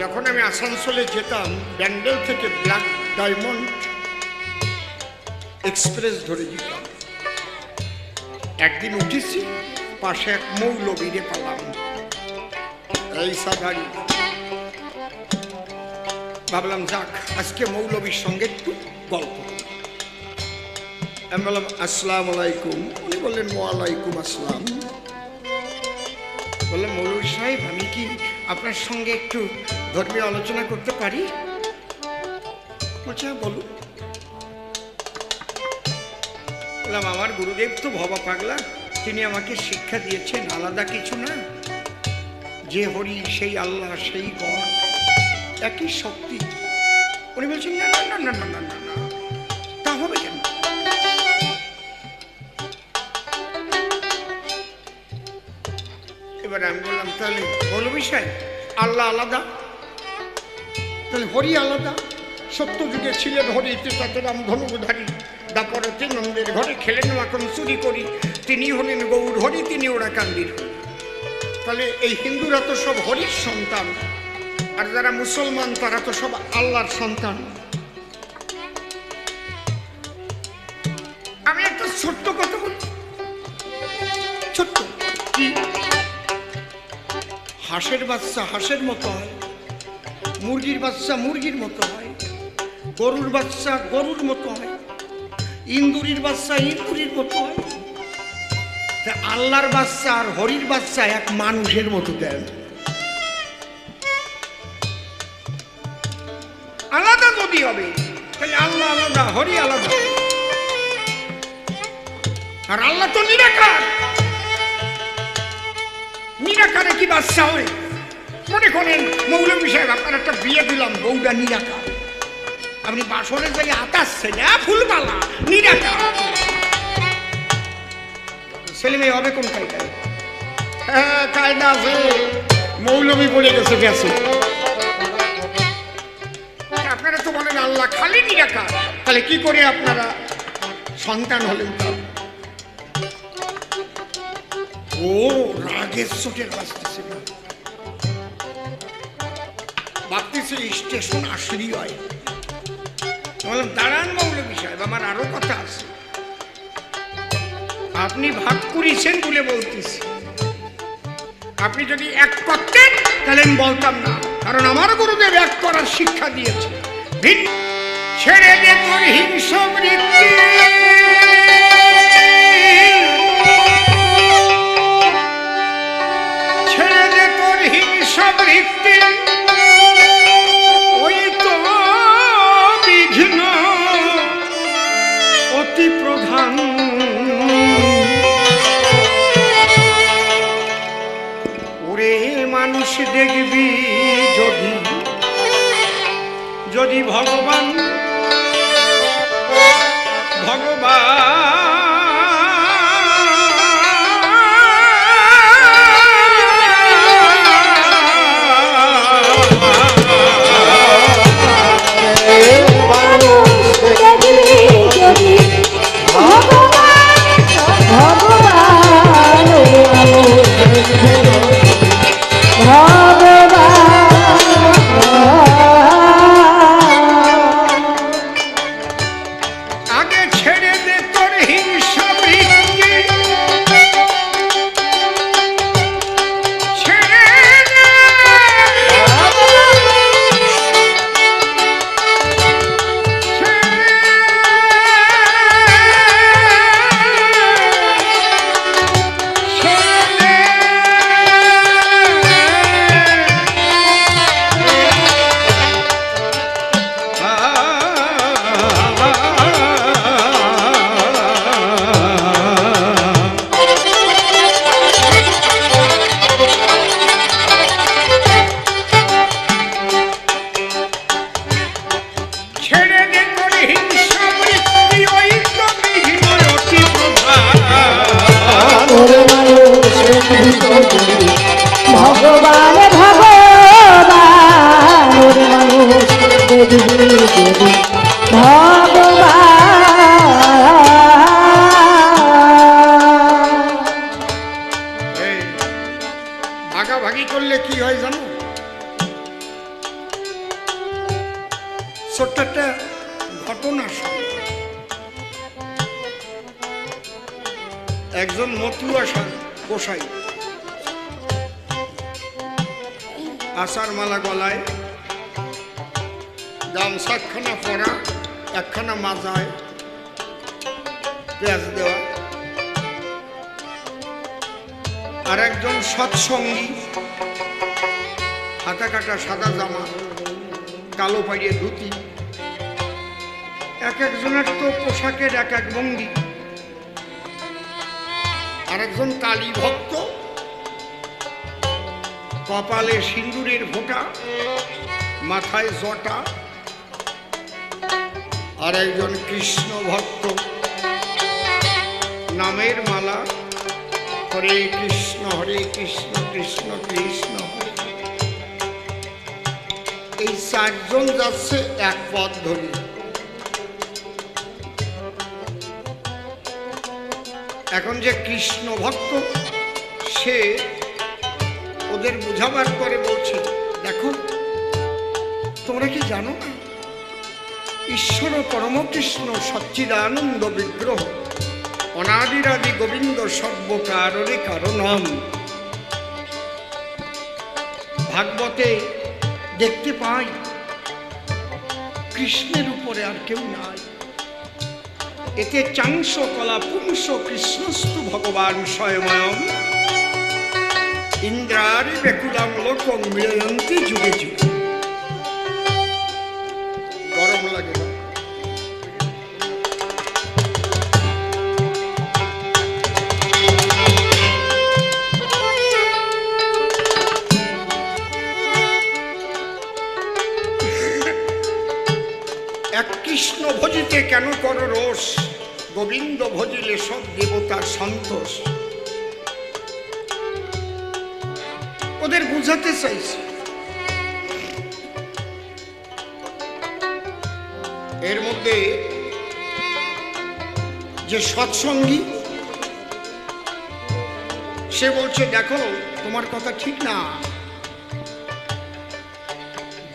যখন আমি আসানসোলে যেতাম ব্যান্ডেল থেকে ব্ল্যাক ডায়মন্ড এক্সপ্রেস ধরে যেতাম। একদিন উঠেছি, পাশে এক মৌলবীরে পেলাম, এই সাগাড়ি। ভাবলাম যাক আজকে মৌলবীর সঙ্গে একটু গল্প। আমি বললাম আসসালামু আলাইকুম। উনি বললেন ওয়ালাইকুম আসসালাম। বললাম মৌলবী সাহেব, আমি কি আপনার সঙ্গে একটু ধর্মীয় আলোচনা করতে পারি? বলছে বলুন। বললাম আমার গুরুদেব তো ভবা পাগলা, তিনি আমাকে শিক্ষা দিয়েছেন আলাদা কিছু না, যে হরি সেই আল্লাহ সেই গড, একই শক্তি। উনি বলছেন না না না না না না না, তা হবে কেন? এবার আমি বললাম তাহলে মৌলবী সাহেব আল্লাহ আলাদা, তাহলে হরি আলাদা। সত্য যুগে ছিলেন হরি, ত্রেতারাম ধনুধারী, দাপরতে নন্দের ঘরে খেলেন মাখন চুরি করি, তিনি হলেন গৌর হরি, তিনি ওরা কান্দির। তাহলে এই হিন্দুরা তো সব হরির সন্তান, আর যারা মুসলমান তারা তো সব আল্লাহর সন্তান। আমি একটা ছোট্ট কথা বলি, ছোট্ট কি, হাঁসের বাচ্চা হাঁসের মতো হয়, মুরগির বাচ্চা মুরগির মতো হয়, গরুর বাচ্চা গরুর মতো হয়, ইন্দুরির বাচ্চা ইন্দুরির মতো হয়। আল্লাহর বাচ্চা আর হরির বাচ্চা এক মানুষের মতো দেন। আলাদা যদি হবে তাহলে আল্লাহ আলাদা হরি আলাদা, আর আল্লাহ তো নিরাকার। নিরাকারে কি বাচ্চা হয়? মনে করেন মৌলবী সাহেব আপনার একটা বিয়ে দিলাম, বউটা নিরাকার, আপনি বাসনের জায়গায় আতাচ্ছেন ফুলমালা, নিরাকার। ছেলে মেয়ে হবে কোন কায়দায়? হ্যাঁ কায়দা আছে, মৌলবী পড়ে গেছে গেছে। আপনারা তো বলেন আল্লাহ খালি নিরাকার, তাহলে কি করে আপনারা সন্তান হলেন? ও রাগের চোটের বাঁচতেছে না, ভাবতেছে স্টেশন আসলি হয়। বললাম দাঁড়ান মৌলবী সাহেব, আমার আরো কথা আছে। আপনি ভাগ করেছেন বলে বলতেছি, আপনি যদি এক করতেন তাহলে আমি বলতাম না, কারণ আমার গুরুদেব এক করার শিক্ষা দিয়েছে। ছেড়ে দে তোর হিংস্র বৃত্তি, ছেড়ে দে তোর হিংস্র বৃত্তি, ওই তো বিঘ্ন অতি প্রধান। ওরে মানুষ দেখবি যদি যদি ভগবান আগে ছেড়ে দে তোর হিংসা ছোট্ট একটা ঘটনা শুনি। একজন মতুয়া গোসাই আষাঢ় মালা গলায়, গামছা একখানা পরা, একখানা মাজায় পেঁয়াজ দেওয়া, আর একজন সৎসঙ্গী হাতা কাটা সাদা জামা, কালো পাড়িয়ে ধুতি। এক একজনের তো পোশাকের এক এক ভঙ্গি। আর একজন কালী ভক্ত, কপালে সিন্দুরের ফোঁটা, মাথায় জটা। আর একজন কৃষ্ণ ভক্ত, নামের মালা, হরে কৃষ্ণ কৃষ্ণ কৃষ্ণ হরে। এই চারজন যাচ্ছে এক পথ ধরে। এখন যে কৃষ্ণ ভক্ত, সে ওদের বুঝাবার করে বলছে, দেখো তোমরা কি জানো না, ঈশ্বর পরমকৃষ্ণ সচ্চিদানন্দ বিগ্রহ, অনাদিরাদি গোবিন্দ সর্বকারণে কারণম। ভাগবতে দেখতে পাই কৃষ্ণের উপরে আর কেউ নাই। এতে চাংশ কলা পুংস কৃষ্ণস্তু ভগবান স্বয়ময়ম, ইন্দ্রারি বেকুলাম লোকং মিলয়ন্তি যুগে যুগে। গরম লাগে না? এক কৃষ্ণ ভজিতে কেন কর রোষ, গোবিন্দ ভজিলে সব দেবতার সন্তোষ। ওদের বুঝাতে চাইছি এর মধ্যে যে সৎসঙ্গী, সে বলছে দেখো তোমার কথা ঠিক না,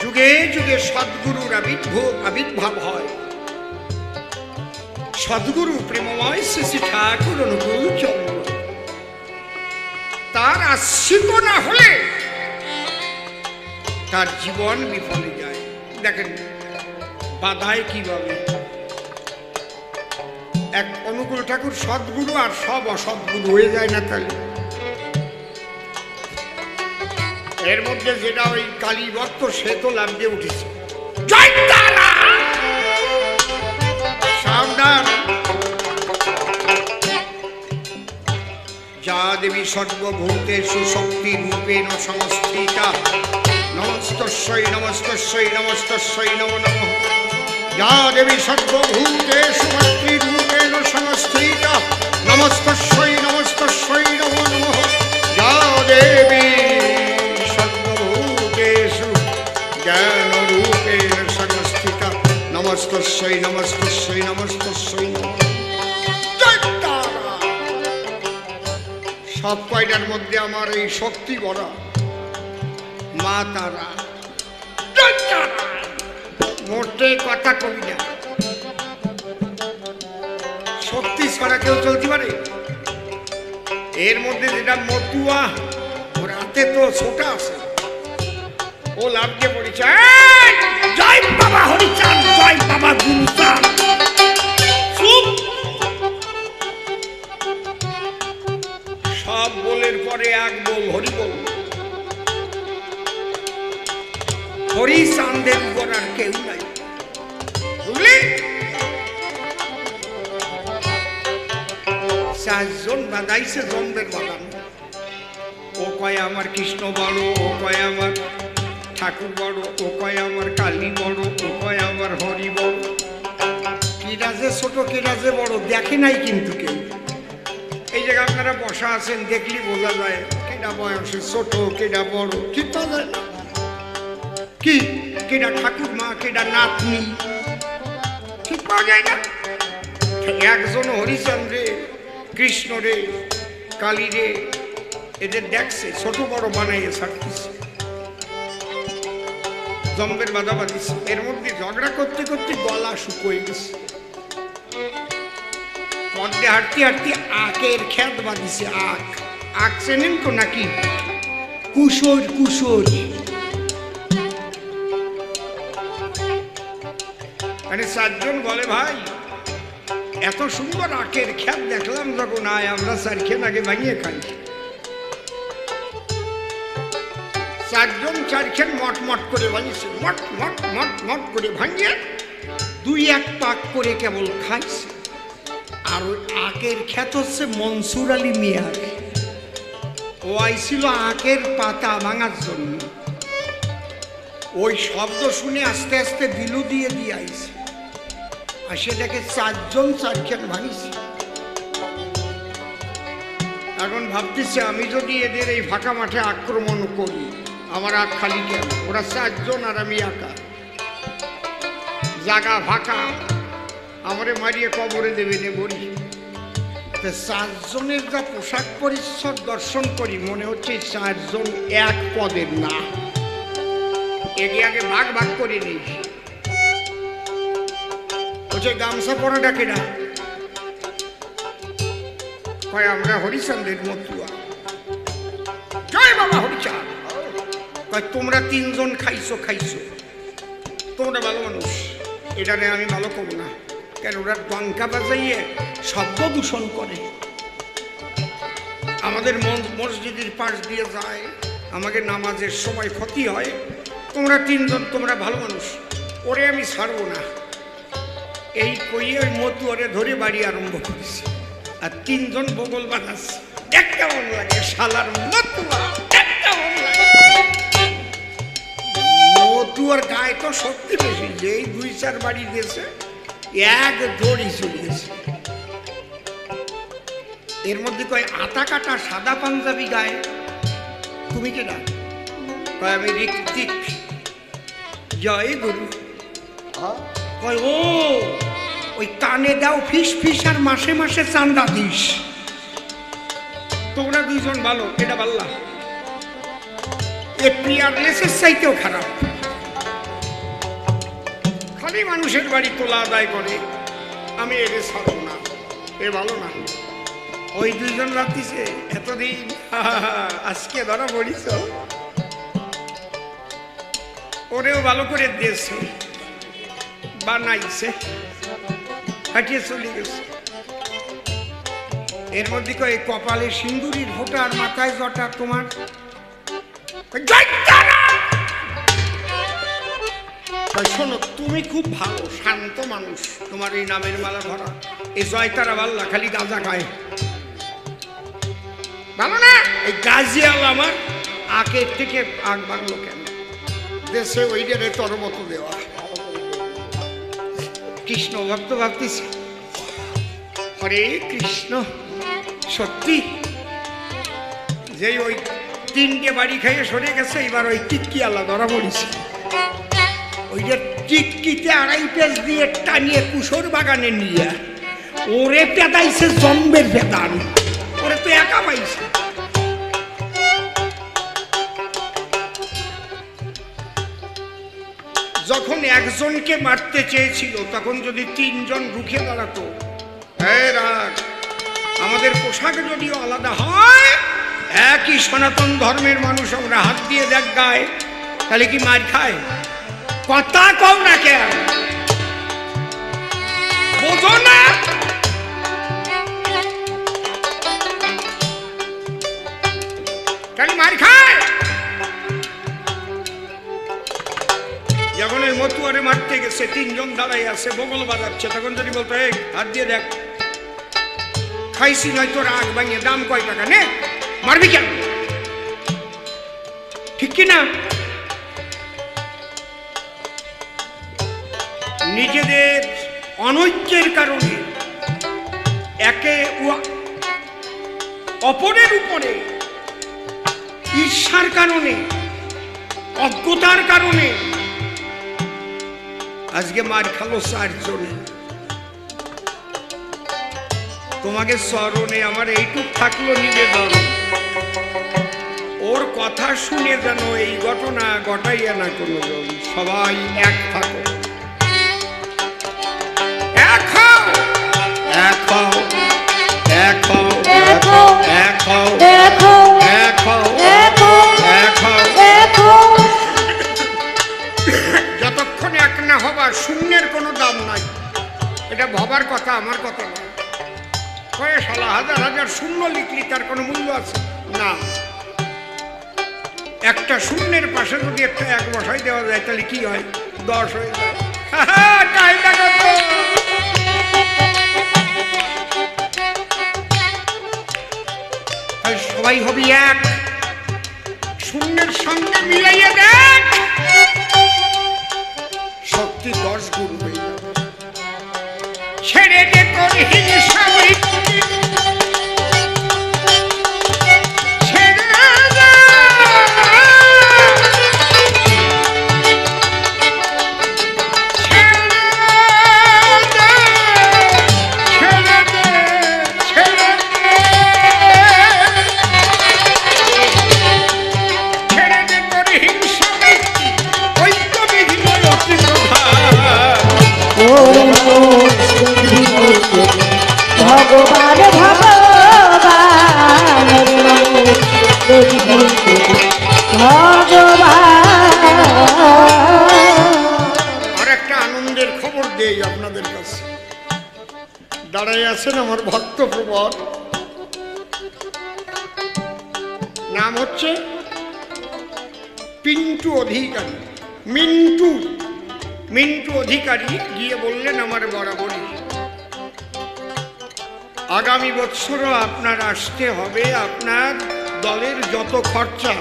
যুগে যুগে সদ্গুরুর আবির্ভাব হয়। সদ্গুরু প্রেমময় শ্রী ঠাকুর অনুকূল চন্দ্র, তার আশ্রিত না হলে তার জীবন বিফলে যায়। দেখেন বাধায় কিভাবে এক অনুকূল ঠাকুর সদ্গুরু আর সব অসদ্গুরু হয়ে যায় না। তাহলে এর মধ্যে যেটা ওই কালী ভক্ত, সে তো লাভ দিয়ে উঠেছে। সাবধান, যা দেবী সর্বভূতেষু শক্তি রূপেণ সংস্থিতা, নমস্তস্যৈ নমস্তস্যৈ নমস্তস্যৈ নমো নমঃ। যা দেবী সর্বভূতেষু মাতৃরূপেণ সংস্থিতা, নমস্তস্যৈ নমস্তস্যৈ নমো নমঃ। যা দেবী সর্বভূতেষু জ্ঞানরূপেণ সংস্থিতা, নমস্তস্যৈ নমস্তস্যৈ নমস্তস্যৈ নমঃ। সব কয়টার মধ্যে আমার এই শক্তি বড়, মা তারা। মোটে কথা কবি না, শক্তি ছাড়া কেউ চলতে পারে? এর মধ্যে যেটা মতুয়া, ওর হাতে তো ছোটা আছে, ও লাভ দিয়ে পড়েছে, জয় বাবা হরিচাঁদ, জয় বাবা গুরুচাঁদ। সব বলের পরে এক বল হরি বল। হরি চাঁদের উপর আর কেউ নাই, বুঝলি? চারজন বাজাইছে জন্মের বাগান। ও কয় আমার কৃষ্ণ বড়, ও কয় আমার ঠাকুর বড়, ও কয় আমার কালী বড়, ও কয় আমার হরি বড়। কিরা যে ছোট কিরা যে বড় দেখে নাই কিন্তু কেউ। এই জায়গায় আপনারা বসা আছেন, দেখলি বোঝা যায় কেডা বয়সে ছোট কেডা বড়, ঠিক পাওয়া যায় না? কি কেডা ঠাকুর মা কেডা নাতনি, ঠিক পাওয়া যায় না? একজন হরিচাঁদ রে, কৃষ্ণ রে, কালী রে, এদের দেখছে ছোট বড় বানাইয়ে ছাড়তেছে। জম্বের বাধা বাঁধিস। এর মধ্যে ঝগড়া করতে করতে গলা শুকোয় গেছে। পদ্মে হাঁটতে হাঁটতে আখের খ্যাত বাঁধিছে। আখ আখ চেনেন তো নাকি? কুশোর কুশোর মানে চারজন বলে ভাই এত সুন্দর আখের খ্যাত দেখলাম যখন আয় আমরা চারখান আগে ভাঙিয়ে খাই। চারজন চারখান মট মট করে ভাঙিয়েছে, মট মট মট মট করে ভাঙিয়ে দুই এক পাক করে কেবল খাইছে। আর ওই আখের খ্যাত হচ্ছে মনসুর আলী মিয়ার। ও আইছিল আখের পাতা ভাঙার জন্য। ওই শব্দ শুনে আস্তে আস্তে বিলু দিয়ে দিয়ে আইছে। আর সেটাকে চারজন চারখান ভাঙিছে। এখন ভাবতেছে আমি যদি এদের এই ফাঁকা মাঠে আক্রমণ করি আমার আখ খালি কেন? ওরা চারজন আর আমি একা, জায়গা ফাঁকা, আমারে মারিয়ে কবরে দেবে নে বলি। চারজনের যা পোশাক পরিচ্ছদ দর্শন করি মনে হচ্ছে চারজন এক পদের না। এগে আগে ভাগ ভাগ করে নিই। ওই গামছা পরাটা কেনা কয় আমরা হরিচাঁদের মতুয়া। জয় বাবা হরিচাঁদ। কয় তোমরা তিনজন খাইছো খাইছো, তোমরা ভালো মানুষ, এটা নিয়ে আমি ভালো করবো না। কেন ওরা ডঙ্কা বাজাইয়ে শব্দ দূষণ করে, আমাদের মসজিদের পাশ দিয়ে যায়, আমাকে নামাজের সময় ক্ষতি হয়। তোমরা তিনজন তোমরা ভালো মানুষ, ওরে আমি ছাড়বো না। এই কইয়ে ওই মতুয়ারে ধরে বাড়ি আরম্ভ করেছি। আর তিনজন বগল বানাচ্ছে। দেখ কেমন লাগে শালার মতুয়া, দেখ কেমন লাগে। মতুয়ার গায়ে তো শক্তি বেশি, যে এই দুই চার বাড়ি দিয়েছে এক দড়ি চলিয়েছে। এর মধ্যে কয় আতা কাটা সাদা পাঞ্জাবি গায়ে, তুমি কেনা? কয় আমি ঋত্বিক। জয় গুরু। কয় ও ওই কানে দাও ফিস ফিস আর মাসে মাসে চান্দা দিস। তোমরা দুইজন ভালো, এটা বললা। এ পিয়ারলেসের চাইতেও খারাপ, খালি মানুষের বাড়ি তোলা আদায় করে। আমি এরে ছাড়ব না, এ ভালো না। ওই দুইজন রাখতেছে এতদিন, আজকে ধরা পড়িস। ওরেও ভালো করে দিয়েছে, বানাইছে, হাঁটিয়ে চলে গেছে। এর মধ্যে কয় কপালে সিন্দুরির ফোঁটা আর মাথায় জটা তোমার। শোনো তুমি খুব ভালো শান্ত মানুষ, তোমার এই নামের মালা ধরা, এই জয়তারা বাল্লা খালি গাঁজা খায় ভালো না। এই গাজিয়াল আমার আখের থেকে আগ বাংলো কেন? দেশে ওই রে তোর মতো দেওয়া। কৃষ্ণ ভক্ত ভাবতেছে হরে কৃষ্ণ। সত্যি যেই ওই তিনটে বাড়ি খাইয়ে সরে গেছে, এবার ওই টিক্কি আল্লাহ ধরা পড়েছে। ওই যে টিক্কিতে আড়াই পেজ দিয়ে টানিয়ে কুশোর বাগানে নিয়ে ওরে পেদাইছে জম্বের বেদান। ওরে তো একা পাইছে। যখন একজনকে মারতে চেয়েছিল তখন যদি তিনজন রুখে দাঁড়াতো, আমাদের পোশাক যদিও আলাদা হয়, একই সনাতন ধর্মের মানুষ, আমরা হাত দিয়ে দেখ গায়ে, তাহলে কি মার খায়? কথা কও না কেন? বোঝো না? কেন মার খায়? যখন ওই মতুয়ারে মারতে গেছে, তিনজন দাঁড়াই আছে, বগল বাজাচ্ছে, তখন যদি বলতো এই হাত দিয়ে দেখ, খাইছি নয় তোর আগ ভাঙিয়ে, দাম কয় টাকা নে, মারবি কেন? ঠিক কিনা? নিজেদের অনৈক্যের কারণে, একে অপরের উপরে ঈর্ষার কারণে, অজ্ঞতার কারণে আজকে মার খালো চারজনে। তোমাকে স্মরণে আমার এইটুক থাকলো নিবেদন, ওর কথা শুনে যেন এই ঘটনা ঘটাইয়া না কোনো জন। সবাই এক থাকো, এক হও, এক হও, এক হও, এক হও, এক হও, এক হও, এক হও, এক হও, এক হও। যতক্ষণে এক না হবা শূন্যের কোনো দাম নাই। এটা ভাবার কথা, আমার কথা না। কয়ে শালা হাজার হাজার শূন্য লিখলি তার কোনো মূল্য আছে না। একটা শূন্যের পাশে যদি একটা এক বসাই দেওয়া যায় তাহলে কি হয়? 10 হয়ে যায়। তাহলে সবাই হবি এক, শূন্যের সঙ্গে মিলাইয়ে দেখ, শক্তি 10 গুণ হয়ে যাবে। ছেড়ে দে তোর হিংসা, ভগবান ভগবান আর একটা আনন্দের খবর দেই আপনাদের কাছে। দাঁড়াই আছেন আমার ভক্তপ্রবর, নাম হচ্ছে পিন্টু অধিকারী। মিন্টু মিন্টু অধিকারী গিয়ে বললেন আমার বরাবরই আগামী বছরও আপনার আসতে হবে, আপনার দলের যত খরচা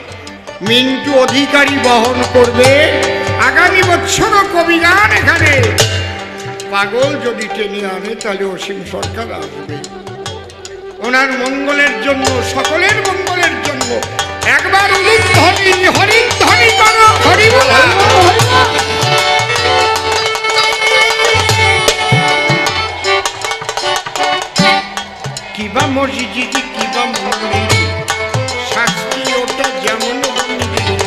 মিন্টু অধিকারী বহন করবে। আগামী বছরও কবিগান এখানে পাগল যদি টেনে আনে তাহলে অসীম সরকার আসবে। ওনার মঙ্গলের জন্য, সকলের মঙ্গলের জন্য একবার উলুধ্বনি হরিধ্বনি করো, হরি বলা। কিবা মসজিদ কিবা মন্দির, শাস্তি ওটা যেমন মন্দির,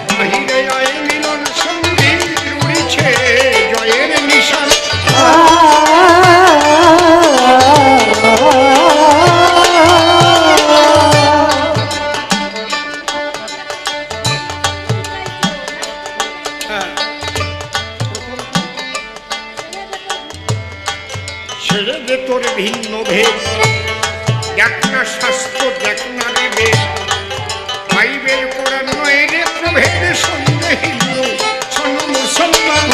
বাহিরে আয় মিলন সন্ধির উড়িছে জয়ের নিশান। ছেড়ে দে তোর ভিন্ন ভেদ, দেখ না শাস্ত্র, দেখ না রে বেদ, বাইবেল কোরআন নয় রে প্রভেদ, সন্দেহ হিন্দু শোন মুসলমান।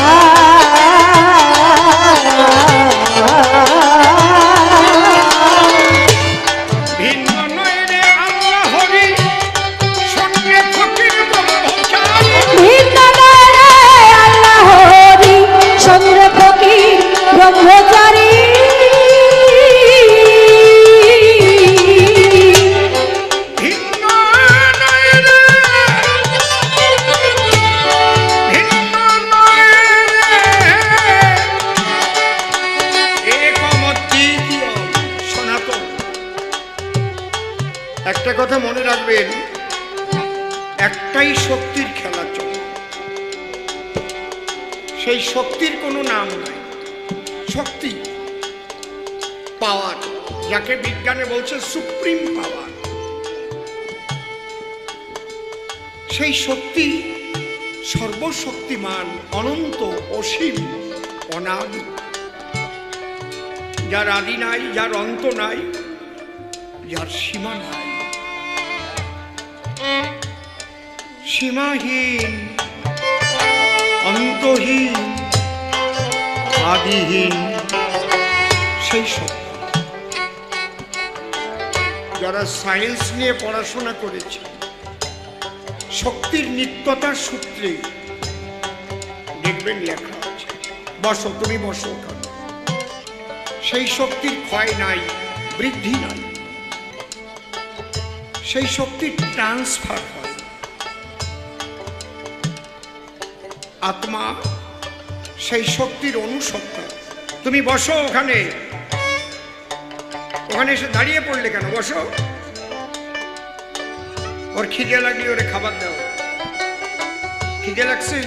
ভিন্ন নয় রে আল্লাহ হরি, সঙ্গে ফকির ব্রহ্মচারী। ভিন্ন নয় রে আল্লাহ হরি, সঙ্গে ফকির ব্রহ্মচারী। একটা কথা মনে রাখবেন, একটাই শক্তির খেলা চলে, সেই শক্তির কোনো নাম নাই। শক্তি, পাওয়ার, যাকে বিজ্ঞানে বলছে সুপ্রিম পাওয়ার, সেই শক্তি সর্বশক্তিমান, অনন্ত, অসীম, অনাদি, যার আদি নাই, যার অন্ত নাই, যার সীমা নাই, সীমাহীন, অন্তহীন, আদিহীন, সেই শক্তি। যারা সায়েন্স নিয়ে পড়াশোনা করেছে, শক্তির নিত্যতার সূত্রে দেখবেন লেখা আছে। বসো, তুমি বসো, সেই শক্তির ক্ষয় নাই, বৃদ্ধি নাই, সেই শক্তির ট্রান্সফার হয়। আত্মা সেই শক্তির অনুসত্তা। তুমি বসো ওখানে, ওখানে এসে দাঁড়িয়ে পড়লে কেন? বসো, ওর খিদে লাগলে ওরে খাবার দাও। খিদে লাগছে,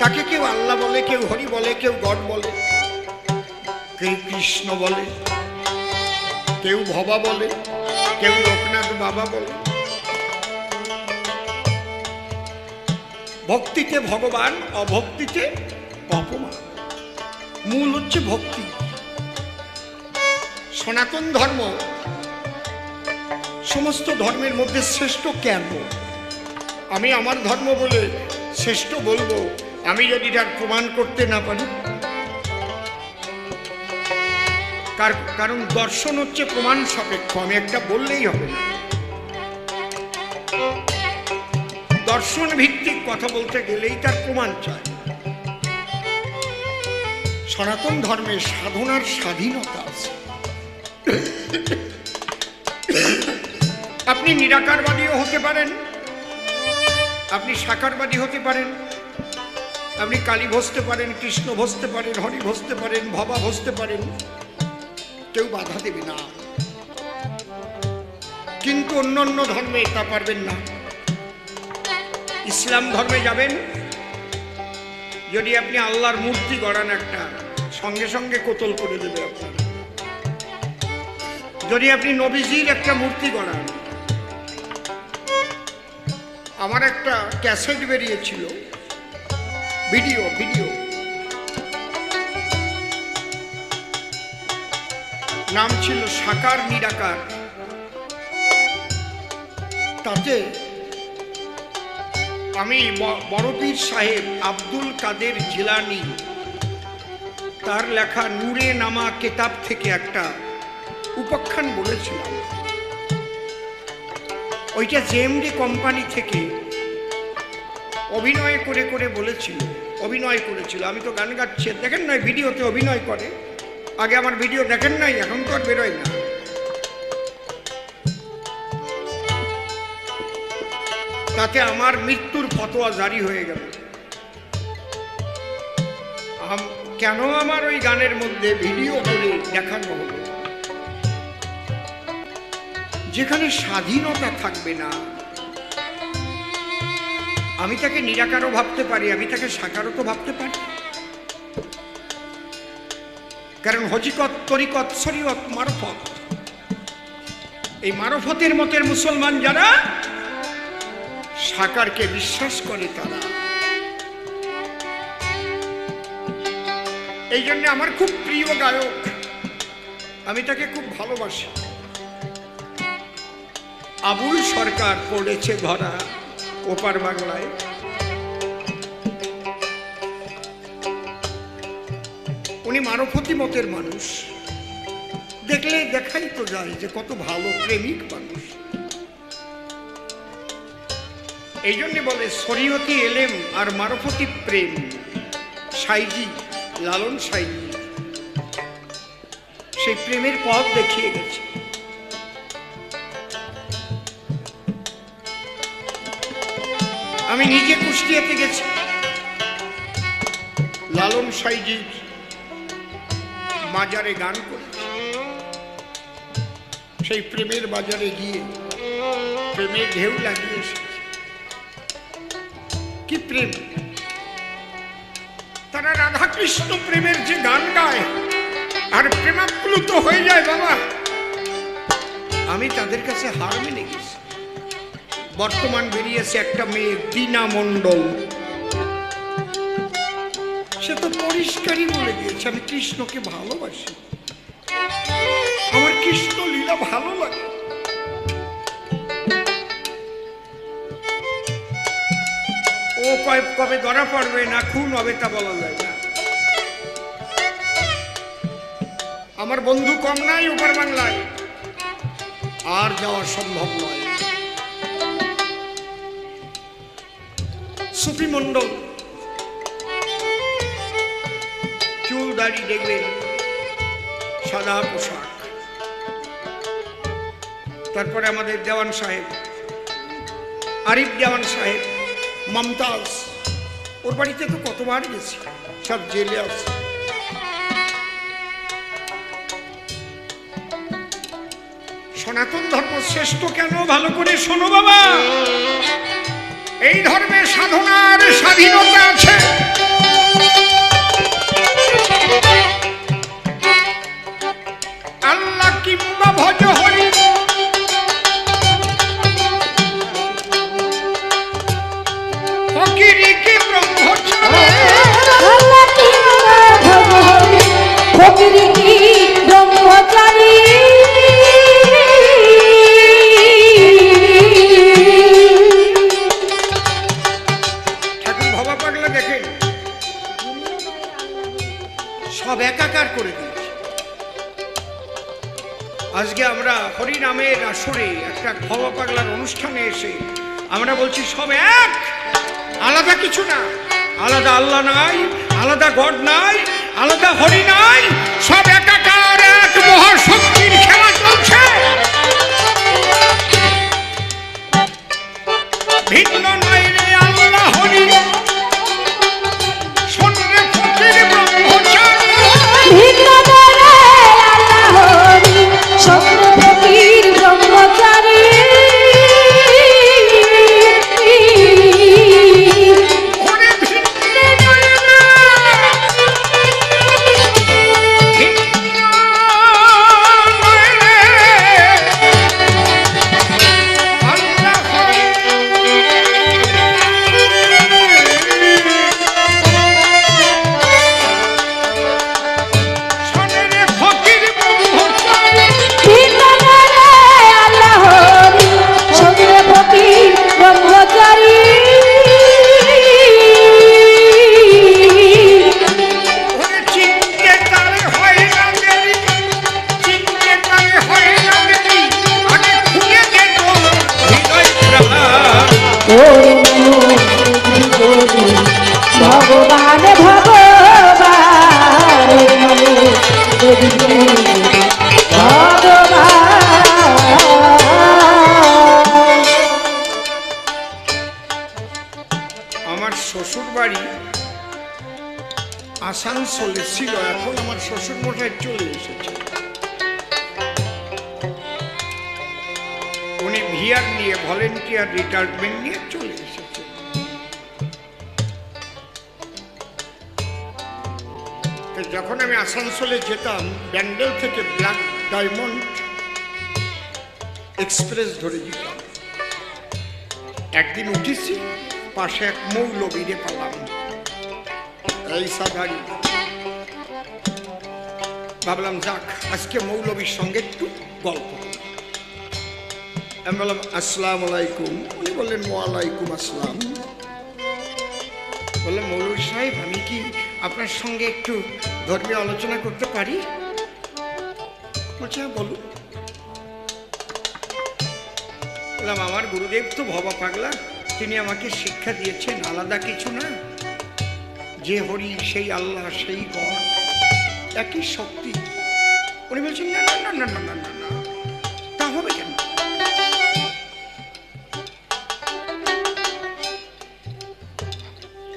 তাকে কেউ আল্লাহ বলে, কেউ হরি বলে, কেউ গড বলে, কেউ কৃষ্ণ বলে, কেউ ভবা বলে, কেউ লোকনাথ বাবা বলে। ভক্তিতে ভগবান, অভক্তিতে অপমান। মূল হচ্ছে ভক্তি। সনাতন ধর্ম সমস্ত ধর্মের মধ্যে শ্রেষ্ঠ কেন? আমি আমার ধর্ম বলে শ্রেষ্ঠ বলবো আমি যদি তার প্রমাণ করতে না পারি? কারণ দর্শন হচ্ছে প্রমাণ সাপেক্ষ। আমি একটা বললেই হবে না। দর্শন ভিত্তিক কথা বলতে গেলেই তার প্রমাণ চাই। সনাতন ধর্মে সাধনার স্বাধীনতা আছে। আপনি নিরাকারবাদীও হতে পারেন, আপনি সাকারবাদী হতে পারেন, আপনি কালী ভজতে পারেন, কৃষ্ণ ভজতে পারেন, হরি ভজতে পারেন, ভবা ভজতে পারেন, কেউ বাধা দেবে না। কিন্তু অন্য ধর্মে তা পারবেন না। ইসলাম ধর্মে যাবেন, যদি আপনি আল্লাহর মূর্তি গড়ান একটা, সঙ্গে সঙ্গে কোতল করে দেবে আপনার। যদি আপনি নবীজির একটা মূর্তি গড়ান, আমার একটা ক্যাসেট বেরিয়েছিল, ভিডিও নাম ছিল সাকার নিরাকার। তাতে আমি বড়পীর সাহেব আব্দুল কাদের জিলানী তার লেখা নূরে নামা কেতাব থেকে একটা উপাখ্যান বলেছিলাম। ওইটা জেএমডি কোম্পানি থেকে অভিনয় করে বলেছিল। আমি তো গান গাচ্ছি, দেখেন নাই ভিডিওতে অভিনয় করে। আগে আমার ভিডিও দেখেন নাই, এখন তো আর বেরোয় না। তাতে আমার মৃত্যুর ফতোয়া জারি হয়ে গেল। কেন আমার ওই গানের মধ্যে ভিডিও করে দেখানো হলো? যেখানে স্বাধীনতা থাকবে না, আমি তাকে নিরাকারও ভাবতে পারি, আমি তাকে সাকারও তো ভাবতে পারি। কারণ হজিকত, তরিকত, শরীয়ত, মারফত, এই মারফতের মতের মুসলমান যারা সাকারকে বিশ্বাস করে, তারা এই জন্য আমার খুব প্রিয় গায়ক, আমি তাকে খুব ভালোবাসি। আবুল সরকার পড়েছে ধরা ওপার বাংলায়। উনি মারফতি মতের মানুষ, দেখলে দেখাই তো যায় যে কত ভালো প্রেমিক মানুষ। এই জন্য বলে শরীয়তি এলেম আর মারফতি প্রেম। সাইজি, লালন সাইজি সেই প্রেমের পথ দেখিয়ে গেছে। আমি নিজে কুষ্টিয়াতে গেছি, লালন সাইজির বাজারে গান করেছি। সেই প্রেমের বাজারে গিয়ে প্রেমের ঢেউ লাগিয়ে এসেছি। কি প্রেম! তারা রাধাকৃষ্ণ প্রেমের যে গান গায় আর প্রেমাপ্লুত হয়ে যায় বাবা, আমি তাদের কাছে হার মেনে গেছি। বর্তমান বেরিয়েছে একটা মেয়ে দীনা মণ্ডল, সে তো পরিষ্কারই বলে দিয়েছে আমি কৃষ্ণকে ভালোবাসি, আমার কৃষ্ণ লীলা ভালো লাগে। ও কবে ধরা পড়বে না খুন হবে তা বলা যায় না। আমার বন্ধু কম নাই ওপার বাংলায়, আর যাওয়া সম্ভব নয়। সুফি মণ্ডল, চুল দাড়ি দেখবেন, সাদা পোশাক। তারপরে আমাদের দেওয়ান সাহেব, আরিফ দেওয়ান সাহেব, মমতাজ, ওর বাড়িতে তো কতবার গেছি, সব জেলে আছে। সনাতন ধর্ম শ্রেষ্ঠ কেন ভালো করে শোনো বাবা। এই ধর্মে সাধনার স্বাধীনতা আছে। আল্লাহ কিংবা ভজ হরি ফকিরি কি ব্রহ্মচারী আল্লাহ কিংবা ভগবতী ফকিরি কি ব্রহ্মচারী ঠাকুর ভবা পাগলা দেখেন সব একাকার করে দিয়েছে। আজকে আমরা হরি নামের আসরে একটা ভবা পাগলার অনুষ্ঠানে এসে আমরা বলছি সব এক, আলাদা কিছু না, আলাদা আল্লাহ নাই, আলাদা গড নাই, আলাদা হরি নাই, সব একাকার এক মহাশক্তির খেলা চলছে। ভিন্ন নাই রে আল্লাহ হরি, শোন রে ফকির ব্রহ্মচারী। ভিন্ন দরে আল্লাহ হরি সত্য ফকির ব্রহ্মচারী ওরে ভিন্ন নাই রে, ভিন্ন নাই রে আল্লাহ হরি। শোন রে ফকির ব্রহ্মচারী। ভিন্ন দরে আল্লাহ হরি সত্য ফকির ব্রহ্মচারী ওরে চিনতে তারে হয় না দেরি, চিনতে তারে হয় না দেরি, আগে খুলে দে তোর হৃদয় প্রাণ। ভগবান ভগবান ভগবান আমার শ্বশুর বাড়ি আসানসোলে ছিল, এখন আমার শ্বশুর মশাই চলে এসেছে। উনি ভিআর নিয়ে ভলেন্টিয়ার রিটায়ারমেন্ট নিয়ে চলে এসেছে। তো যখন আমি আসানসোলে যেতাম ব্যান্ডেল থেকে ব্ল্যাক ডায়মন্ড এক্সপ্রেস ধরে যেতাম। একদিন উঠেছি, পাশে এক মৌলবীরে পেলাম, এই সাদারি। ভাবলাম যাক আজকে মৌলবীর সঙ্গে একটু গল্প করি। আমি বললাম আসসালামু আলাইকুম। উনি বললেন ওয়ালাইকুম আসসালাম। বললাম মৌলবী সাহেব আমি কি আপনার সঙ্গে একটু ধর্মীয় আলোচনা করতে পারি? বলছে হ্যাঁ বলুন। বললাম আমার গুরুদেব তো ভবা পাগলা, তিনি আমাকে শিক্ষা দিয়েছেন আলাদা কিছু না, যে হরি সেই আল্লাহ সেই গড, একই শক্তি। উনি বলছেন না না না না না না না না, তা হবে কেন?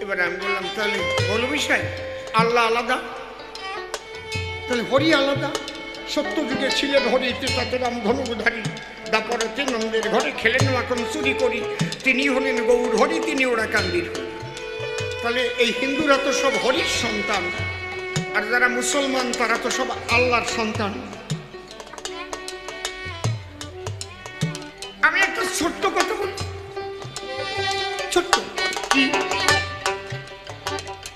এবার আমি বললাম তাহলে মৌলবী সাহেব আল্লাহ আলাদা, তাহলে হরি আলাদা। সত্য যুগে ছিলেন হরি ত্রিতাতরাম ধনুধারী, দাপরেতে নন্দের ঘরে খেলেন মাখন চুরি করি, তিনি হলেন গৌর হরি, তিনি ওরা কান্দির হরি। তাহলে এই হিন্দুরা তো সব হরির সন্তান, আর যারা মুসলমান তারা তো সব আল্লাহর সন্তান। আমি একটা ছোট্ট কথা বলি, ছোট্ট কি,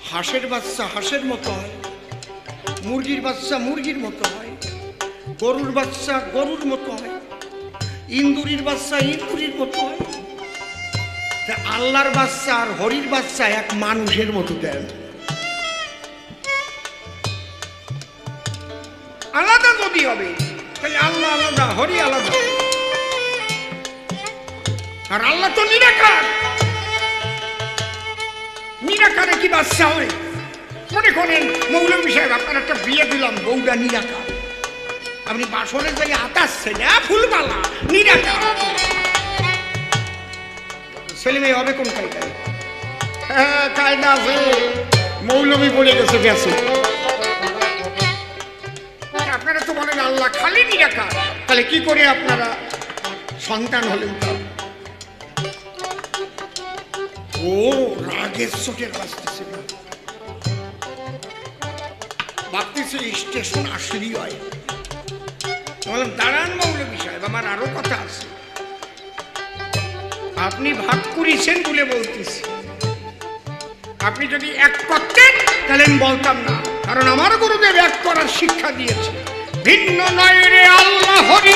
হাঁসের বাচ্চা হাঁসের মতো হয়, মুরগির বাচ্চা মুরগির মতো হয়, গরুর বাচ্চা গরুর মতো হয়, ইন্দুরির বাচ্চা ইন্দুরির মতো হয়। তা আল্লাহর বাচ্চা আর হরির বাচ্চা এক মানুষের মতো দেন। আলাদা যদি হবে তাহলে আল্লাহ আলাদা হরি আলাদা, আর আল্লাহ তো নিরাকার। নিরাকারে কি বাচ্চা হয়? মনে করেন মৌলবী সাহেব আপনার একটা বিয়ে দিলাম, বউটা নিরাকার, আপনি বাসনে যাই আতাচ্ছে না ফুলবালা নিরাকার, ছেলে মেয়ে হবে কোন কায়দায়? হ্যাঁ কায়দা আছে, মৌলবী বলে গেছে গেছে। আপনারা তো বলেন আল্লাহ খালি নিরাকার, তাহলে কি করে আপনারা সন্তান হলেন? ও রাগের চোটে বাঁচতেছিল। ভাবতেছি স্টেশন আসলেই হয়। বললাম দাঁড়ান মৌলভী সাহেব, আমার আরো কথা আছে। আপনি ভাগ করেছেন বলে বলতেছি, আপনি যদি এক করতেন তাহলে আমি বলতাম না, কারণ আমার গুরুদেব এক করার শিক্ষা দিয়েছে। ভিন্ন নয় রে আল্লাহ হরি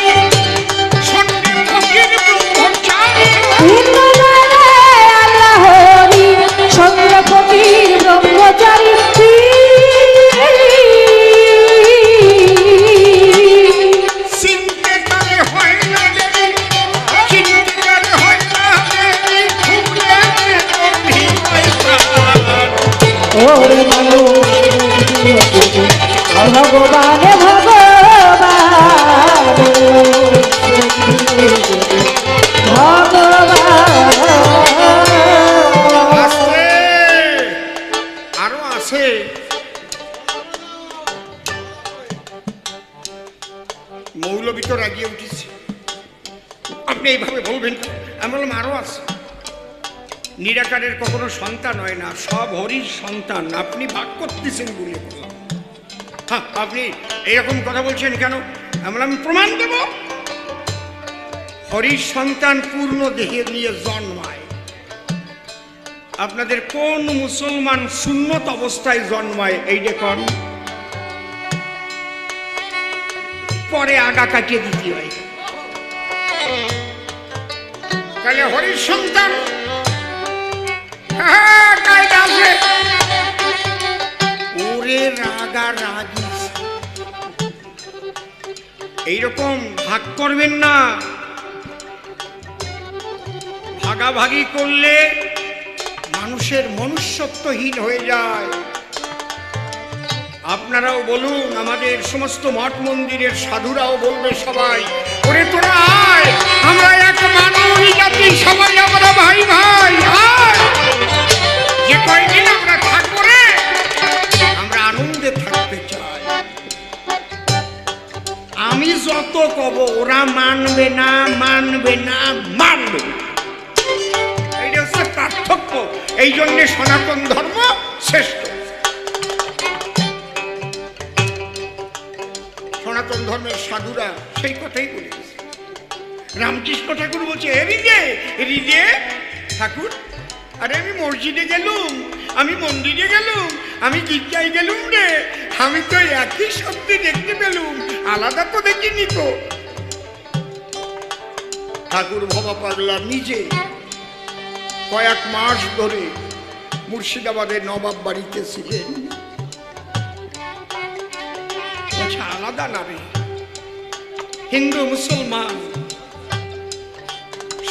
সন্ধ্যে ফকির ব্রহ্মচারী। ভিন্ন নয় রে আল্লাহ হরি সঙ্গে ফকির ব্রহ্মচারী। চিনতে তারে হয় না দেরি, চিনতে তারে হয় না দেরি, খুলে ভিড়ায় প্রাণ। ওরে মানুষ ভগবানে ভগবান ভগবান। আছে, আরো আছে। মৌলবী তো রাগিয়ে উঠেছে, আপনি এইভাবে বলবেন কেন? আমি বললাম আরো আছে। নিরাকারের কখনো সন্তান হয় না, সব হরির সন্তান। আপনি ভাগ করতেছেন বলে বললাম। হ্যাঁ, আপনি এরকম কথা বলছেন কেন? আমি বললাম প্রমাণ দেব। হরির সন্তান পূর্ণ দেহে নিয়ে জন্মায়। আপনাদের কোন মুসলমান সুন্নত অবস্থায় জন্মায় এই দেখুন, পরে আগা কাটিয়ে দিতে হয়। তাহলে হরির সন্তান ওরে রাগা রাগি। এইরকম ভাগ করবেন না। ভাগাভাগি করলে মানুষের মনুষ্যত্বহীন হয়ে যায়। আপনারাও বলুন, আমাদের সমস্ত মঠ মন্দিরের সাধুরাও বলবে সবাই, ওরে তোরা আয়, আমরা এক মানবী জাতি, সবাই আমরা ভাই ভাই। আয়, যে কয়দিন আমরা থাকবো রে, আমরা আনন্দে থাকতে চাই। আমি যত কব ওরা মানবে না, মানবে না, মানবে না। এইটা হচ্ছে পার্থক্য। এই জন্যে সনাতন ধর্ম শ্রেষ্ঠ। সনাতন ধর্মের সাধুরা সেই কথাই বলে গেছে। রামকৃষ্ণ ঠাকুর বলছে, রিজে ঠাকুর, আরে আমি মসজিদে গেলুম, আমি মন্দিরে গেলুম, আমি গির্জায় গেলুম রে, আমি তো একই শক্তি দেখতে পেলুম, আলাদা তো দেখিনি তো। ঠাকুর ভবা পাগলা নিজে কয়েক মাস ধরে মুর্শিদাবাদের নবাব বাড়িতে ছিলেন। আলাদা না রে, হিন্দু মুসলমান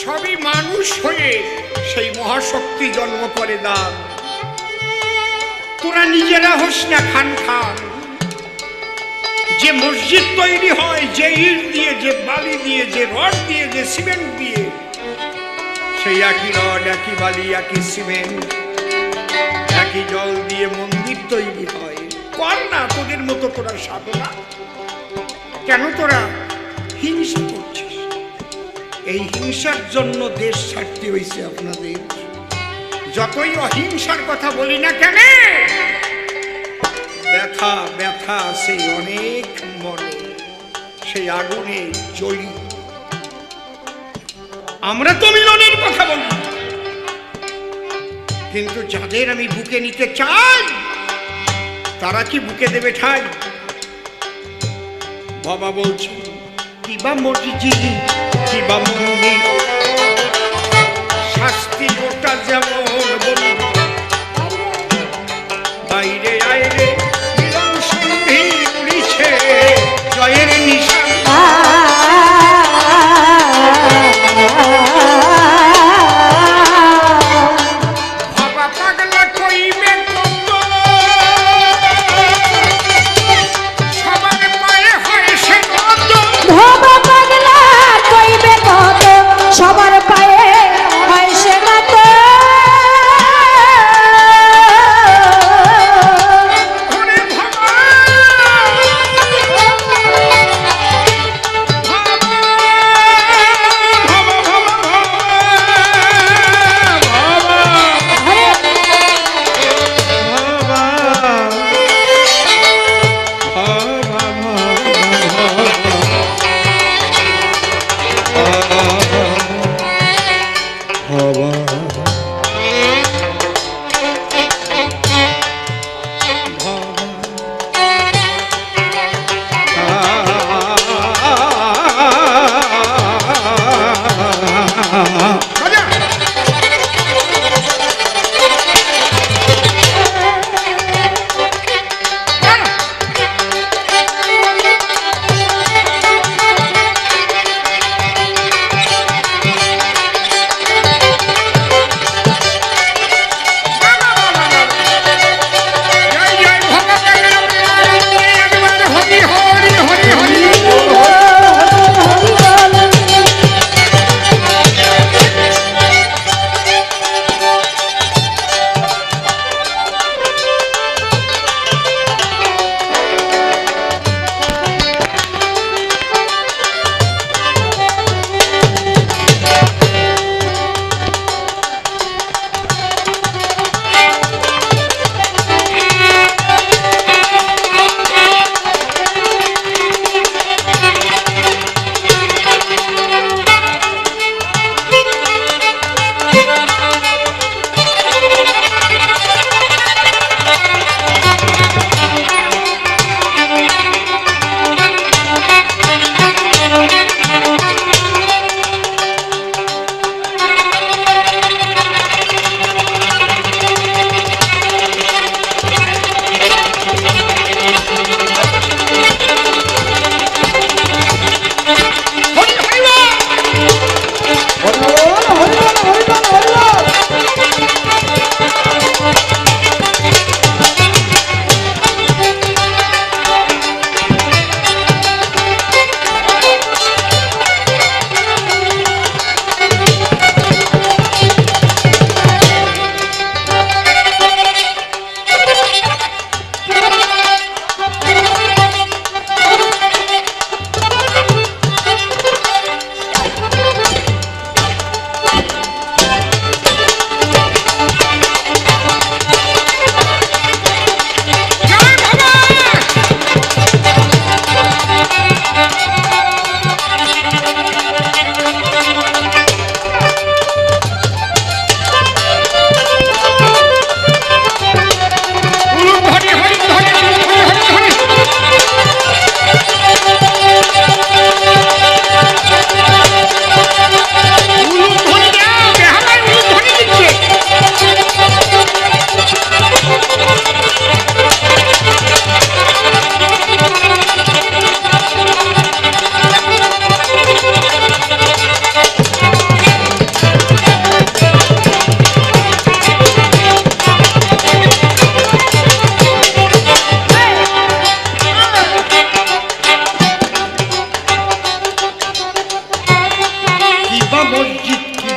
সবই মানুষ হয়ে সেই মহাশক্তি জন্ম করে দান। তোরা নিজেরা হোস না খান খান। যে মসজিদ তৈরি হয় যে ইট দিয়ে, যে বালি দিয়ে, যে রড দিয়ে, যে সিমেন্ট দিয়ে, সেই একই রড, একই বালি, একই সিমেন্ট, একই জল দিয়ে মন্দির তৈরি হয়। কর না তোদের মতো তোরা সাধনা। কেন তোরা হিংসা করছিস? এই হিংসার জন্য দেশ ছাড়তে হয়েছে আপনাদের। যতই অহিংসার কথা বলি না কেন, ব্যথা ব্যথা সেই অনেক মনে, সেই আগুনে জ্বলি। আমরা তো মিলনের কথা বলি, কিন্তু যাদের আমি বুকে নিতে চাই তারা কি বুকে দেবে ঠাই? বাবা বলছে কিবা মসজিদ কিবা মন্দির, শাস্তি ওটা যেমন বলি, বাইরে আইরে মিলন সন্ধি উড়িছে জয়ের নিশান। বাবা পাগলা কইবে কত, সবার পায়ে হয় সে কত। বাবা পাগলা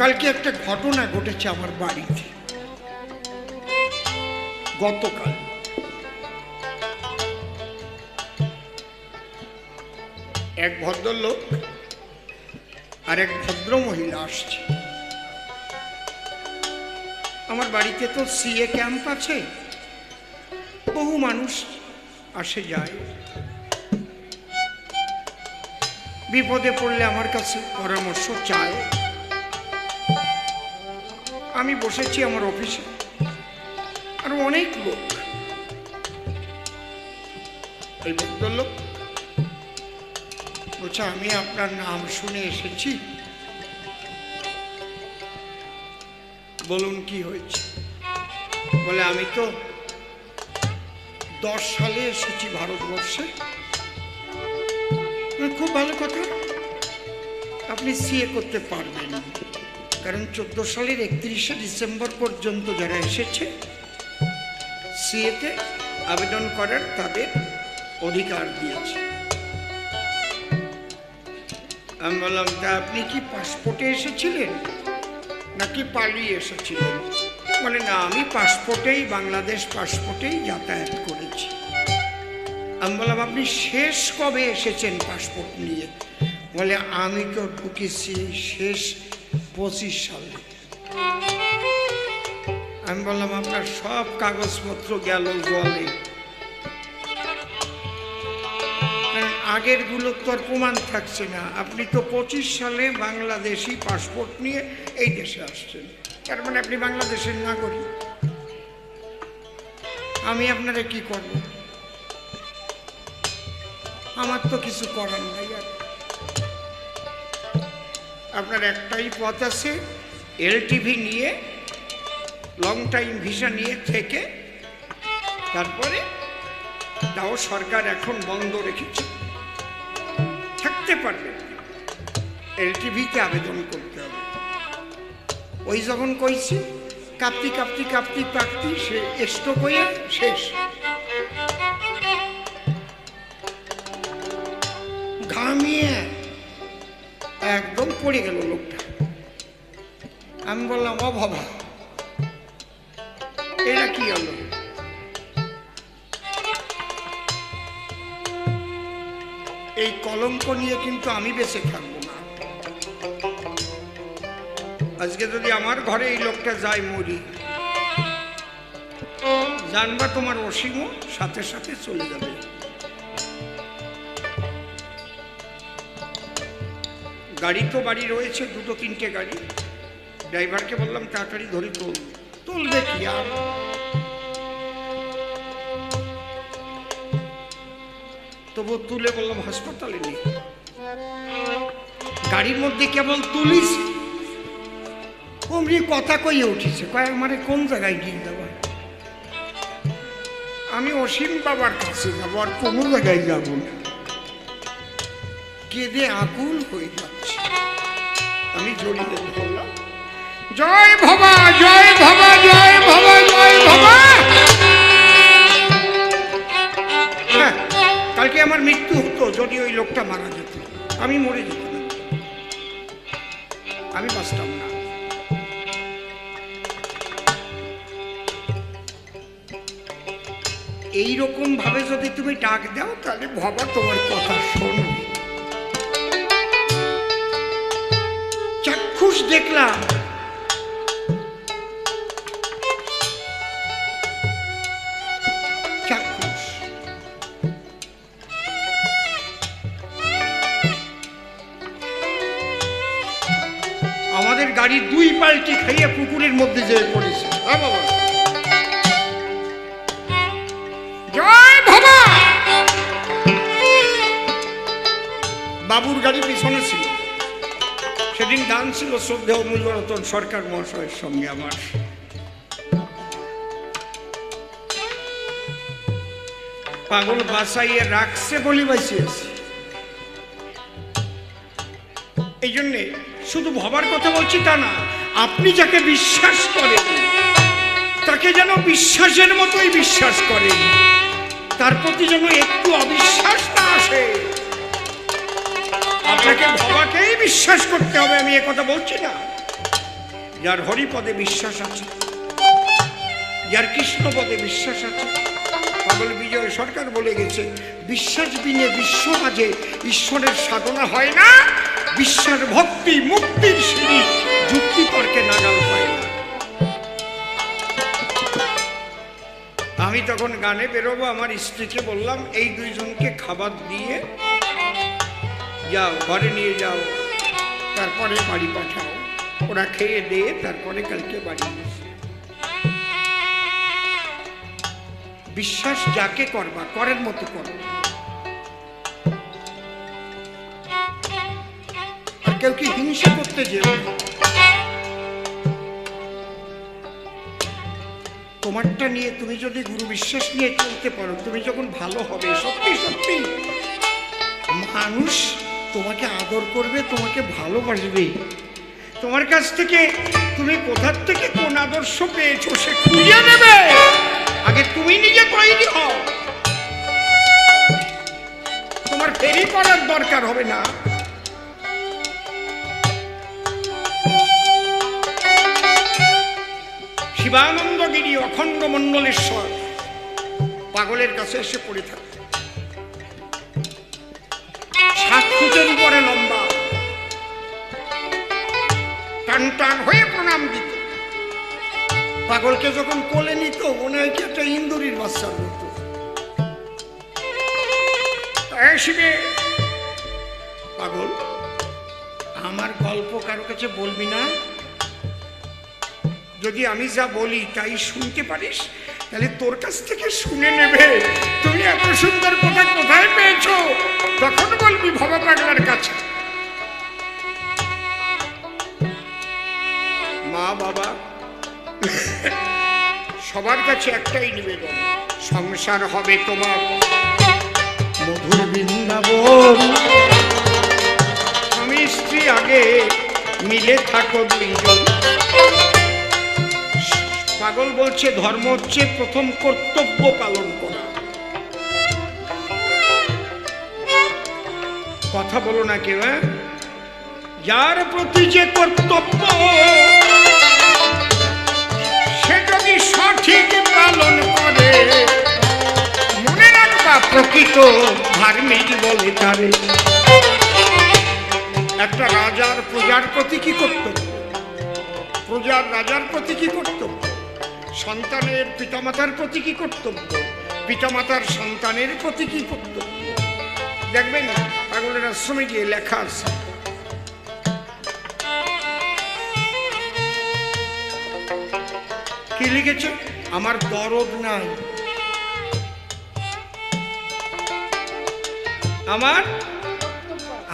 কালকে একটা ঘটনা ঘটেছে আমার বাড়িতে। গতকাল এক ভদ্রলোক আর এক ভদ্র মহিলা আসছে আমার বাড়িতে। তো সিএ ক্যাম্প আছে, বহু মানুষ আসে যায়, বিপদে পড়লে আমার কাছে পরামর্শ চায়। আমি বসেছি আমার অফিসে, আর অনেক লোক। এই ভদ্রলোক বলছে, আমি আপনার নাম শুনে এসেছি, বলুন কি হয়েছে। বলে, আমি তো 10 সালে এসেছি ভারতবর্ষে। খুব ভালো কথা, আপনি সিএ করতে পারবেন, কারণ 14 সালের 31শে ডিসেম্বর পর্যন্ত যারা এসেছে সিএতে আবেদন করার তাদের অধিকার দিয়েছে। আমি বললাম, তা আপনি কি পাসপোর্টে এসেছিলেন নাকি পালিয়ে এসেছিলেন? বলে, না, আমি পাসপোর্টেই, বাংলাদেশ পাসপোর্টেই যাতায়াত করেছি। আমি বললাম, আপনি শেষ কবে এসেছেন পাসপোর্ট নিয়ে? বলে, আমি তো ঢুকেছি শেষ 25 সালে। আমি বললাম, আপনার সব কাগজপত্র গেল জলে, কারণ আগের গুলো তো আর প্রমাণ থাকছে না। আপনি তো 25 সালে বাংলাদেশি পাসপোর্ট নিয়ে এই দেশে আসছেন, তার মানে আপনি বাংলাদেশের নাগরিক। আমি আপনারা কি করব? আমার তো কিছু করার নাই। আর আপনার একটাই পথ আছে, এলটিভি নিয়ে, লং টাইম ভিসা নিয়ে থেকে তারপরে, তাও সরকার এখন বন্ধ রেখেছে, থাকতে পারবে, এলটিভিতে আবেদন করতে হবে। ওই যখন কইছি কাঁপতি কাঁপতি কাঁপতি কাঁপতি সে স্ট্রোক হয়ে শেষ, ঘামিয়ে একদম পড়ে গেল লোকটা। আমি বললাম, ও বাবা, এটা কি হলো? এই কলঙ্ক নিয়ে কিন্তু আমি বেঁচে থাকবো না। আজকে যদি আমার ঘরে এই লোকটা যায়, মরি, জানবা তোমার অসীমও সাথে সাথে চলে যাবে। গাড়ি তো বাড়ি রয়েছে, 2-3টে গাড়ি। ড্রাইভারকে বললাম, তাড়াতাড়ি ধরে তুলবে কি আর। তবু তুলে বললাম, হাসপাতালে নেই। গাড়ির মধ্যে কেবল তুলিস, অমনি কথা কইয়ে উঠেছে, কয় আমারে কোন জায়গায় গিয়ে দেওয়া? আমি অসীম বাবার কাছে যাবো, আর কোনো জায়গায় যাবো না। কেঁদে আকুল হয়ে যাচ্ছে। আমি জড়িয়ে বললাম, জয় ভবা, জয় ভবা, জয় ভবা, জয় ভবা। হ্যাঁ, কালকে আমার মৃত্যু হতো যদি ওই লোকটা মারা যেত, আমি মরে যেতাম, আমি বাঁচতাম না। এইরকম ভাবে যদি তুমি ডাক দাও, তাহলে ভবা তোমার কথা শোনো। চাক্ষুষ দেখলাম চাক্ষুষ। আমাদের গাড়ি 2 পাল্টি খাইয়ে পুকুরের মধ্যে যেয়ে পড়েছে। বাবা, জয় ভবা। বাবুর গাড়ি পিছনে ছিল। সেদিন গান ছিল শ্রদ্ধেয় মূল্যরতন সরকার মহাশয়ের সঙ্গে আমার। পাগল বাসাইয়ে রাখছে বলি বাঁচিয়েছি। এই জন্যে শুধু ভবার কথা বলছি তা না, আপনি যাকে বিশ্বাস করেন তাকে যেন বিশ্বাসের মতোই বিশ্বাস করেন, তার প্রতি যেন একটু অবিশ্বাস না আসে। আপনাকে ভবাকেই বিশ্বাস করতে হবে, আমি কথা বলছি না। যার হরিপদে বিশ্বাস আছে, যার কৃষ্ণপদে বিশ্বাস আছে। পাগল বিজয় সরকার বলে গেছে, বিশ্বাস বিনে বিশ্ব মাঝে ঈশ্বরের সাধনা হয় না। বিশ্বাস ভক্তি মুক্তির সিঁড়ি, যুক্তি তর্কে নাগাল পায় না। আমি তখন গানে বেরোবো, আমার স্ত্রীকে বললাম এই দুইজনকে খাবার দিয়ে যাও, ঘরে নিয়ে যাও, তারপরে বাড়ি পাঠাও। ওরা খেয়ে দিয়ে তারপরে কালকে বাড়ি আসে। বিশ্বাস যাকে করবা করের মতো করো, আর কেউ কি হিংসা করতে যেও না। তোমারটা নিয়ে তুমি যদি গুরু বিশ্বাস নিয়ে চলতে পারো, তুমি যখন ভালো হবে, সত্যি সত্যি মানুষ তোমাকে আদর করবে, তোমাকে ভালোবাসবে। তোমার কাছ থেকে তুমি কোথার থেকে কোন আদর্শ পেয়েছো সে খুঁজে নেবে। আগে তুমি নিজে তৈরি হও, তোমার ফেরি করার দরকার হবে না। শিবানন্দগিরি অখণ্ড মণ্ডলেশ্বর পাগলের কাছে এসে পড়ে থাকে। 7 ফুটের উপরে লম্বা, টান টান হয়ে প্রণাম দিত। পাগলকে যখন কোলে নিত মনে হয় কি একটা ইন্দুরির বাচ্চার মতো। শিবে, পাগল আমার গল্প কারো কাছে বলবি না, যদি আমি যা বলি তাই শুনতে পারিস তাহলে তোর কাছ থেকে শুনে নেবে। তুমি এত সুন্দর কথা কোথায় পেয়েছো তখন বলবি ভবা পাগলার কাছে। মা বাবা সবার কাছে একটাই নিবেদন, সংসার হবে তোমার মধুর বৃন্দাবন। স্বামী স্ত্রী আগে মিলে থাকো দুইজন। পাগল বলছে ধর্ম হচ্ছে প্রথম কর্তব্য পালন করা। কথা বলো না কেউ, যার প্রতি যে কর্তব্য সে যদি সঠিক পালন করে, মনে রাখবা প্রকৃত ধার্মিক বলে তারে। একটা রাজার প্রজার প্রতি কি কর্তব্য, প্রজার রাজার প্রতি কি কর্তব্য, সন্তানের পিতামাতার প্রতি কি কর্তব্য, পিতামাতার সন্তানের প্রতি কি কর্তব্য। দেখবেন পাগলের আশ্রমে গিয়ে লেখা আছে, কি লিখেছে, আমার দরদ নাই,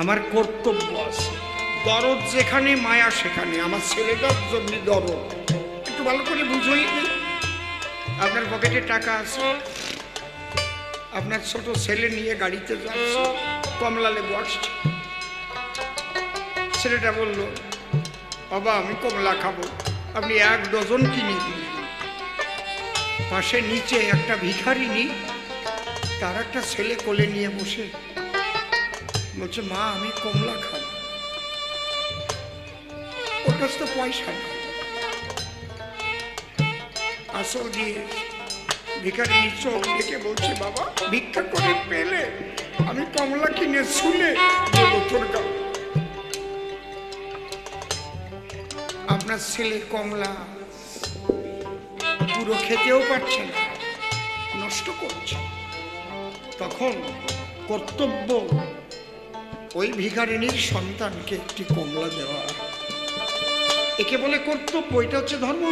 আমার কর্তব্য আছে। দরদ যেখানে মায়া সেখানে। আমার ছেলেটার জন্য দরদ। একটু ভালো করে বুঝিয়ে দিই। আপনার পকেটে টাকা আছে, আপনার ছোট ছেলে নিয়ে গাড়িতে যাচ্ছে, কমলা লেবু আসছে। ছেলেটা বলল, বাবা আমি কমলা খাবো, আপনি 1 ডজন কিনে দিন। পাশে নিচে একটা ভিখারিনী, তার একটা ছেলে কোলে নিয়ে বসে বলছে, মা আমি কমলা খাবো। ওর কাছে তো পয়সা নেই। আসল দিয়ে ভিখারিনী চোখ দেখে বলছে, বাবা ভিক্ষা করে পেলে আমি কমলা কিনে শুনে দেবো তোর গাও। আপনার ছেলে কমলা পুরো খেতেও পারছে না, নষ্ট করছে। তখন কর্তব্য ওই ভিখারিনীর সন্তানকে একটি কমলা দেওয়া। একে বলে কর্তব্য, এটা হচ্ছে ধর্ম।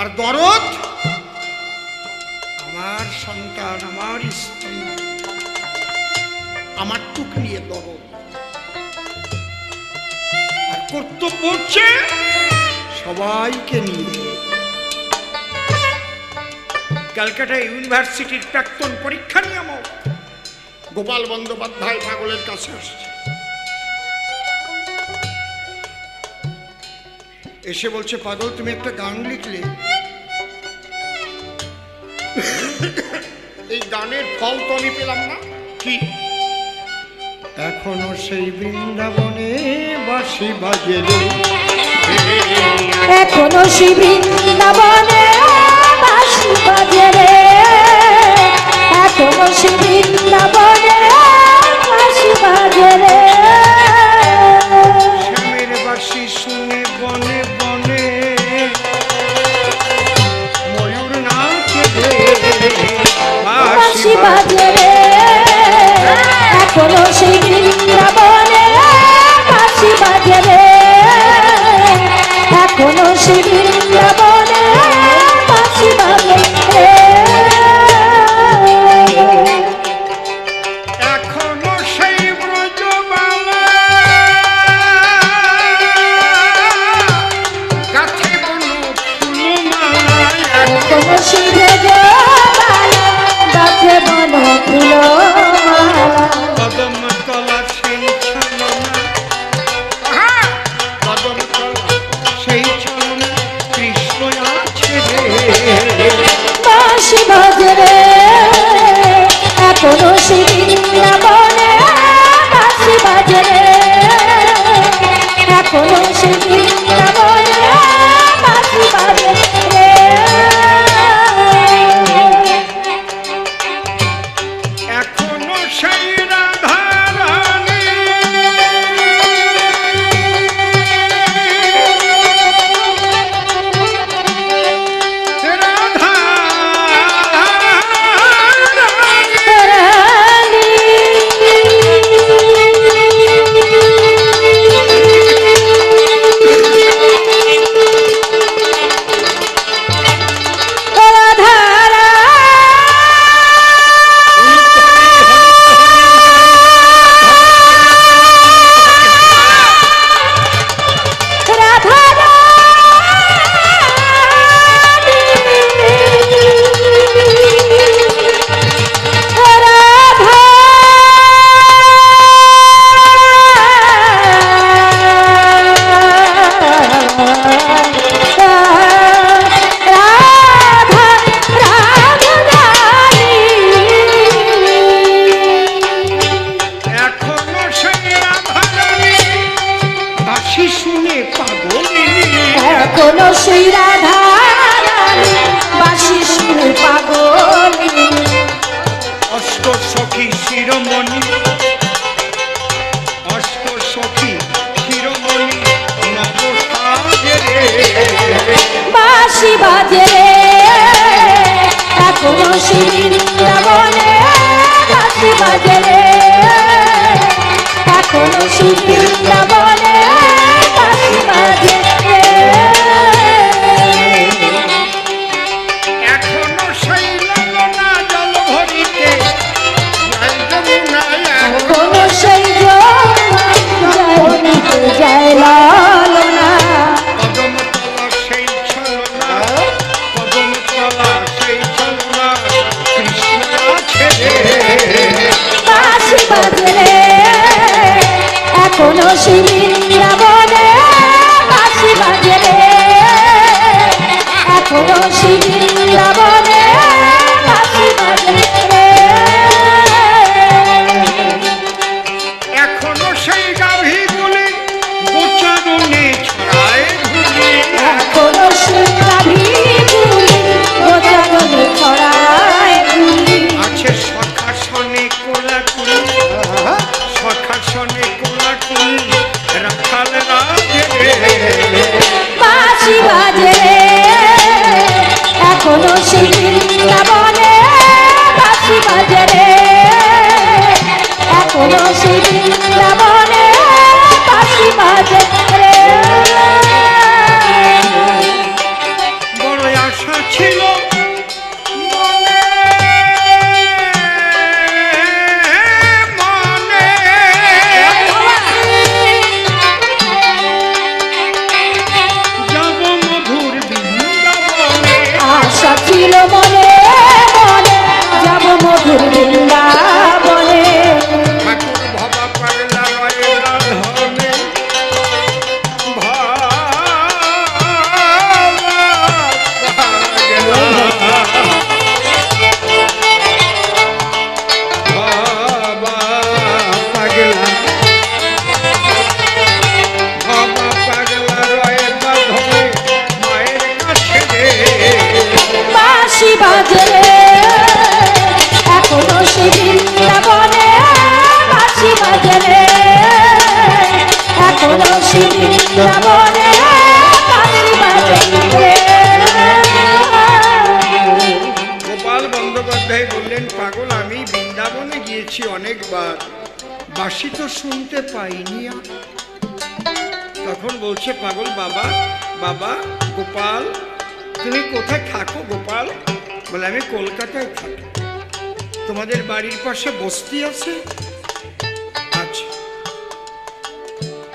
আর দরদ, আমার সন্তান, আমার স্ত্রী, আমার টুক নিয়ে দরদ। আর কর্তব্য হচ্ছে সবাইকে নিয়ে। ক্যালকাটা ইউনিভার্সিটির প্রাক্তন পরীক্ষা নিয়ামক গোপাল বন্দ্যোপাধ্যায় পাগলের কাছে আসছে। এসে বলছে, পাগল তুমি একটা গান লিখলে, এই গানের ফল তো আমি পেলাম না। কি? এখনো সেই বৃন্দাবনে বাঁশি বাজে রে। এখনো সে বৃন্দাবনে বাঁশি বাজে রে, এখনো সে বৃন্দাবনে বাঁশি বাজে রে। শ্যামের বাঁশি শুনে বনে বনে ময়ূর নাচে রে। বাঁশি বাজে রে, এখনো সে বৃন্দাবনে বাঁশি বাজে রে, এখনো সে বৃন্দাবনে বাঁশি বাজে রে। এখনো সেই ব্রজবালা গাছে বন ফুলমালা। এখনো সে ব্রজবালা গাছে বন ফুলমালা। কদম তলা সেই ছলনা, কদম তলা সেই ছলনা কৃষ্ণ আছে রে। বাঁশি বাজে রে, এখনো সে বৃন্দাবনে বাঁশি বাজে রে, এখনো সে বৃন্দাবনে বাঁশি বাজে রে। এখনো সেই রাধা রানী রাধা রানী এখনো সেই রাধা রানী বাঁশি শুনে পাগল। অষ্ট সখী শিরোমণি, অষ্ট সখী শিরোমণি নবসাজে রে। বাঁশি বাজে রে, এখনো সেই বৃন্দাবনে বাঁশি বাজে রে, এখনো সেই বৃন্দাবনে বাঁশি বাজে রে। এখনো সেই লালনা জল ভরিতে যায় যমুনায়। এখনো সেই জয়নিতে যায় লালনা। কদম তলা সেই ছলনা, কদম তলা সেই ছলনা কৃষ্ণ আছে রে। বাঁশি বাজে রে, এখনো সেই বৃন্দাবনে বাঁশি বাজে রে, এখনো সেই বৃন্দাবনে বাঁশি বাজে রে। এখনো সেই গাভীগুলি গোচারণে ছড়ায় ঘুরে। এখনো সেই গাভীগুলি গোচারণে ছড়ায় ঘুরি। আছে সখাসনে কোলাকুলি, সখাসনে কোলাকুলি রাখাল রাজে রে। বাঁশি বাজে রে, এখনো সেই বৃন্দাবনে বাঁশি বাজে রে, এখনো সেই বৃন্দাবনে বাঁশি বাজে রে। বড় আশা ছিল মনে মনে, যাব মধুর বৃন্দাবনে। আশা ছিল মনে মনে, যাব মধুর বৃন্দাবনে। ঠাকুর ভবা অনেকবার, বাঁশি তো শুনতে পাইনি আর। তখন বলছে পাগল, বাবা বাবা গোপাল, তুমি কোথায় থাকো গোপাল? বলে আমি কলকাতায় থাকি। তোমাদের বাড়ির পাশে বস্তি আছে? আচ্ছা।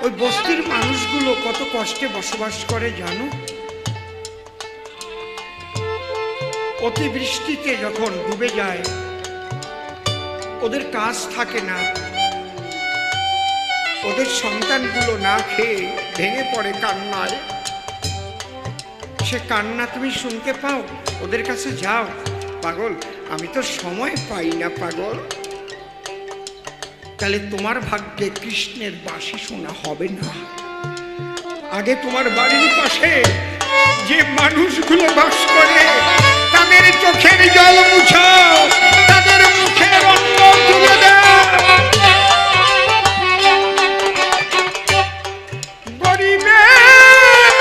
ওই বস্তির মানুষগুলো কত কষ্টে বসবাস করে জানো? অতিবৃষ্টিতে যখন ডুবে যায়, ওদের কাজ থাকে না, ওদের সন্তানগুলো না খেয়ে ভেঙে পড়ে কান্নায়। সে কান্না তুমি শুনতে পাও, ওদের কাছে যাও। পাগল, আমি তো সময় পাই না পাগল। তাহলে তোমার ভাগ্যে কৃষ্ণের বাঁশি শোনা হবে না। আগে তোমার বাড়ির পাশে যে মানুষগুলো বাস করে তাদের চোখের জল মুছাও, তাদের মুখের অন্ন তুলে দাও। গরিবের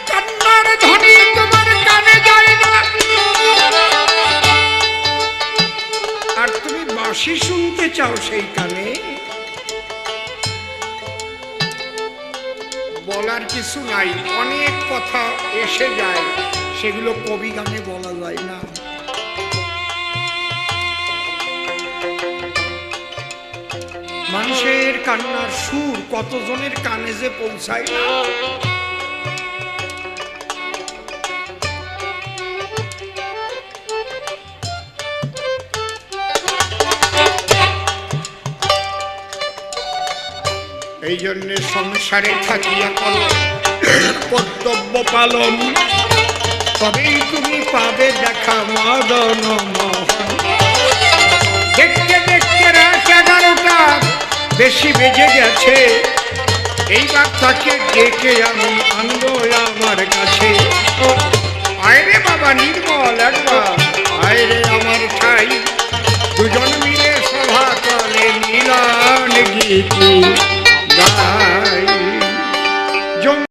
কান্নার ধ্বনি তোমার কানে যায় না, আর তুমি বাঁশি শুনতে চাও সেই কানে। বলার কিছু নাই, অনেক কথা এসে যায়, সেগুলো কবি গানে বলা যায় না। মানুষের কান্নার সুর কতজনের কানে যে পৌঁছায় না। এই জন্যে সংসারে থাকিয়া করো কর্তব্য পালন, তবেই তুমি পাবে দেখা মদন মোহন। দেখতে দেখতে রাত 11টা বেশি বেজে গেছে, এইবার তাকে ডেকে আমি আনবো আমার কাছে। আয়রে বাবা নির্মল একবার, আয়রে আমার ঠাই, দুজন মিলে সভা করে মিলন গীতি গায়।